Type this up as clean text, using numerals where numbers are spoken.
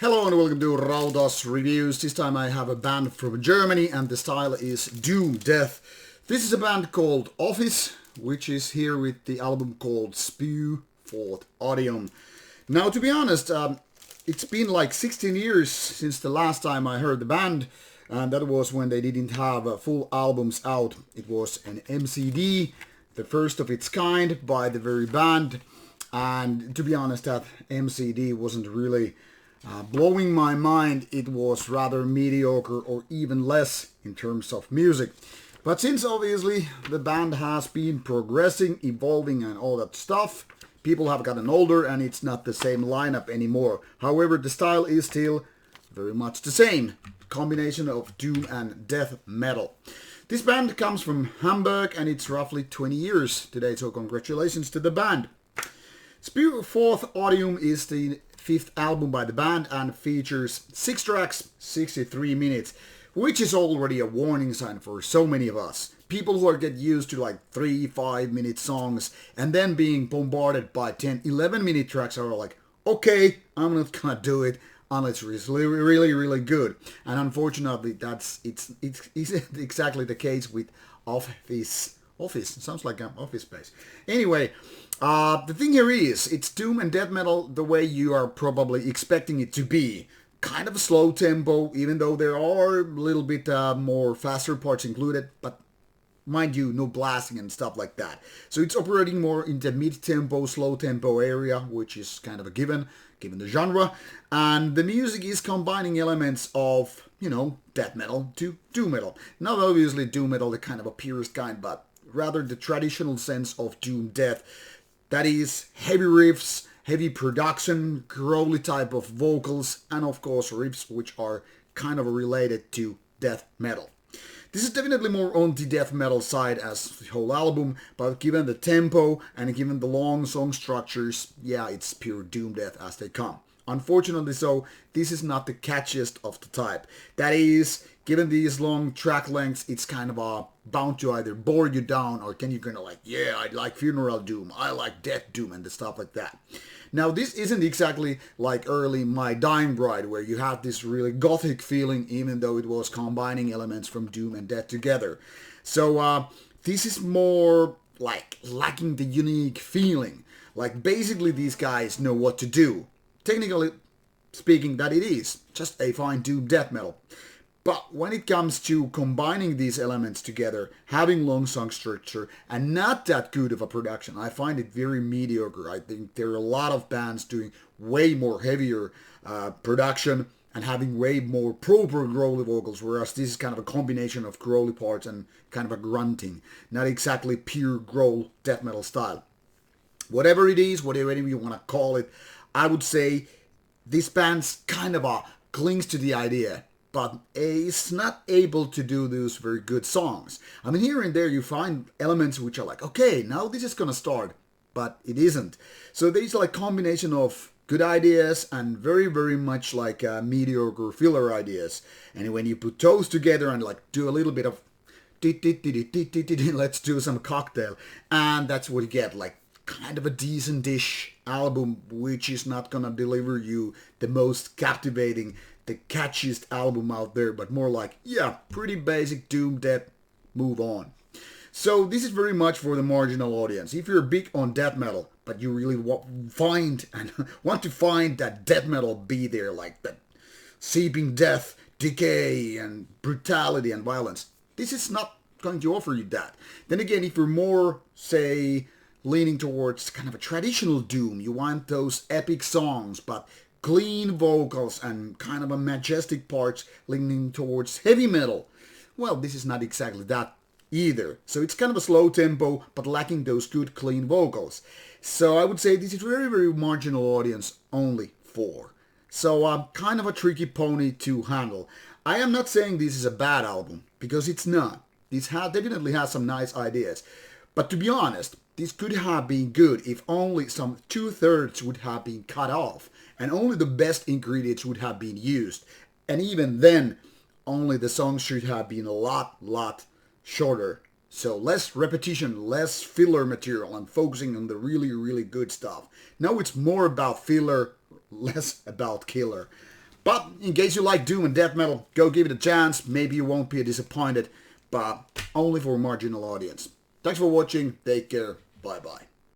Hello and welcome to Rauta's Reviews. This time I have a band from Germany and the style is doom death. This is a band called Ophis, which is here with the album called Spew for Odium. Now, to be honest, it's been like 16 years since the last time I heard the band, and that was when they didn't have full albums out. It was an MCD, the first of its kind by the very band, and to be honest, that MCD wasn't really blowing my mind. It was rather mediocre or even less in terms of music. But since obviously the band has been progressing, evolving and all that stuff, people have gotten older and it's not the same lineup anymore. However, the style is still very much the same. Combination of doom and death metal. This band comes from Hamburg and it's roughly 20 years today, so congratulations to the band. Spew Fourth Odium is the fifth album by the band and features 6 tracks, 63 minutes, which is already a warning sign for so many of us. People who are get used to like 3-5 minute songs and then being bombarded by 10-11 minute tracks are like, okay, I'm not gonna do it unless it's really good. And unfortunately, it's exactly the case with Ophis. Office sounds like an office space. Anyway, the thing here is, it's doom and death metal the way you are probably expecting it to be. Kind of a slow tempo, even though there are a little bit more faster parts included, but mind you, no blasting and stuff like that. So it's operating more in the mid-tempo, slow-tempo area, which is kind of a given the genre. And the music is combining elements of, death metal to doom metal. Not obviously doom metal, the kind of a purest kind, but rather the traditional sense of doom death. That is heavy riffs, heavy production, growly type of vocals, and of course riffs which are kind of related to death metal. This is definitely more on the death metal side as the whole album, but given the tempo and given the long song structures, yeah, it's pure doom death as they come. Unfortunately so, this is not the catchiest of the type. That is, given these long track lengths, it's kind of bound to either bore you down or can you kind of like, yeah, I like funeral doom, I like death doom and the stuff like that. Now this isn't exactly like early My Dying Bride where you have this really gothic feeling even though it was combining elements from doom and death together. So this is more like lacking the unique feeling. Like basically these guys know what to do. Technically speaking, that it is just a fine doom death metal. But when it comes to combining these elements together, having long song structure, and not that good of a production, I find it very mediocre. I think there are a lot of bands doing way more heavier production and having way more proper growly vocals, whereas this is kind of a combination of growly parts and kind of a grunting, not exactly pure growl death metal style. Whatever it is, whatever you want to call it, I would say this band's kind of clings to the idea, but is not able to do those very good songs. I mean, here and there you find elements which are like, okay, now this is gonna start, but it isn't. So there's like combination of good ideas and very much like mediocre filler ideas. And when you put those together and like do a little bit of let's do some cocktail, and that's what you get, like kind of a decent-ish album which is not gonna deliver you the most captivating, the catchiest album out there, but more like, yeah, pretty basic doom death, move on. So this is very much for the marginal audience. If you're big on death metal, but you really want to find that death metal be there, like that seeping death, decay, and brutality and violence, this is not going to offer you that. Then again, if you're more, say, leaning towards kind of a traditional doom, you want those epic songs, but clean vocals and kind of a majestic parts leaning towards heavy metal. Well, this is not exactly that either. So it's kind of a slow tempo, but lacking those good clean vocals. So I would say this is very marginal audience only for. So kind of a tricky pony to handle. I am not saying this is a bad album, because it's not. This definitely has some nice ideas. But to be honest, this could have been good if only some 2/3 would have been cut off and only the best ingredients would have been used. And even then, only the songs should have been a lot shorter. So less repetition, less filler material and focusing on the really good stuff. Now it's more about filler, less about killer. But in case you like doom and death metal, go give it a chance. Maybe you won't be disappointed, but only for a marginal audience. Thanks for watching. Take care. Bye bye.